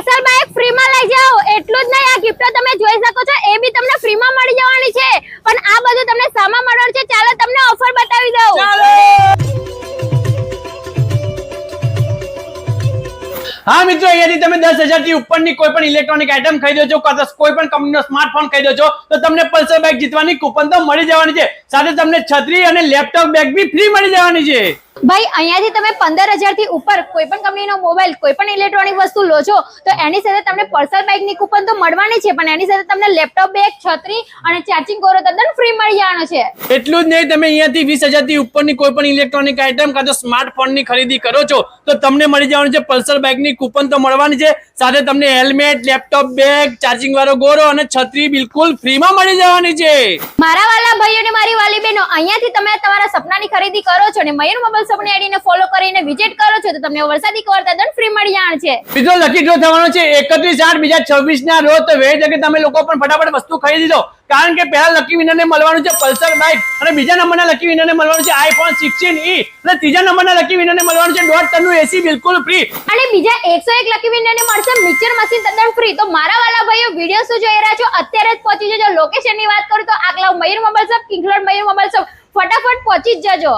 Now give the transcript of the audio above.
Pulsar bike free માં લઈ જાઓ। એટલું જ નહીં, આ ગિફ્ટો તમે જોઈ શકો છો એ બી તમને ફ્રી માં મળી જવાની છે। પણ આ બધું તમને સામા મળવાનું છે। ચાલો તમને ઓફર બતાવી દઉં। हाँ मित्रों, यदि તમે 10,000 થી ઉપરની કોઈ પણ ઇલેક્ટ્રોનિક આઇટમ ખરીદો છો કાં તો કોઈ પણ કંપનીનો સ્માર્ટફોન ખરીદો છો તો તમને પલ્સર બાઇક જીતવાની કૂપન તો મળી જવાની છે। સાથે તમને છત્રી અને લેપટોપ બેગ બી ફ્રી મળી જવાની છે। ભાઈ અહીંયાથી તમે 15,000 થી ઉપર કોઈ પણ કંપનીનો મોબાઈલ કોઈ પણ ઇલેક્ટ્રોનિક વસ્તુ લો છો તો એની સાથે તમને પલ્સર બાઇકની કૂપન તો મળવાની છે, પણ એની સાથે તમને લેપટોપ બેગ, છત્રી અને ચાર્જિંગ કોરો તદ્દન ફ્રી મળી જવાનો છે। એટલું જ નહીં, તમે અહીંયાથી 20,000 થી ઉપરની કોઈ પણ ઇલેક્ટ્રોનિક આઇટમ કાં તો સ્માર્ટફોનની ખરીદી કરો છો તો તમને મળી જવાનું છે પલ્સર બાઇકની કૂપન તો મળવાની છે। સાથે તમને હેલ્મેટ, લેપટોપ બેગ, ચાર્જિંગ વાળો ગોરો અને છત્રી બિલકુલ ફ્રીમાં મળી જવાની છે। મારા વાલા ભાઈઓ અને મારી વાલી બહેનો, અહીંયાથી તમે તમારા સપનાની ખરીદી કરો છો અને મયુર મોબાઈલ શોપની આઈડીને ફોલો કરીને વિઝિટ કરો છો તો તમને વરસાદી કવર તદ્દન ફ્રી મળી જવાનું છે। મિત્રો લકી ડ્રો થવાનો છે 31/8/2026 ના રોજ, તો વેજ કે તમે લોકો પણ ફટાફટ વસ્તુ ખરીદી દો, કારણ કે પહેલા લકી વિનરને મળવાનું છે પલ્સર બાઇક અને બીજા નંબરના લકી વિનરને મળવાનું છે iPhone 16e અને ત્રીજા નંબરના લકી વિનરને મળવાનું છે 1.5 ટનનું એસી બિલકુલ ફ્રી અને બીજા 101 લકી વિનરને મળશે મિક્સર મશીન તદ્દન ફ્રી। તો મારા વાલા ભાઈઓ, વિડિયો શું જોઈ રહ્યા છો અત્યારે જ પહોંચી જજો। લોકેશનની વાત કરું તો આગલા મયુર મોબાઈલ શોપ, કિંગલોડ મયુર મોબાઈલ શોપ, ફટાફટ પહોંચી જ જજો।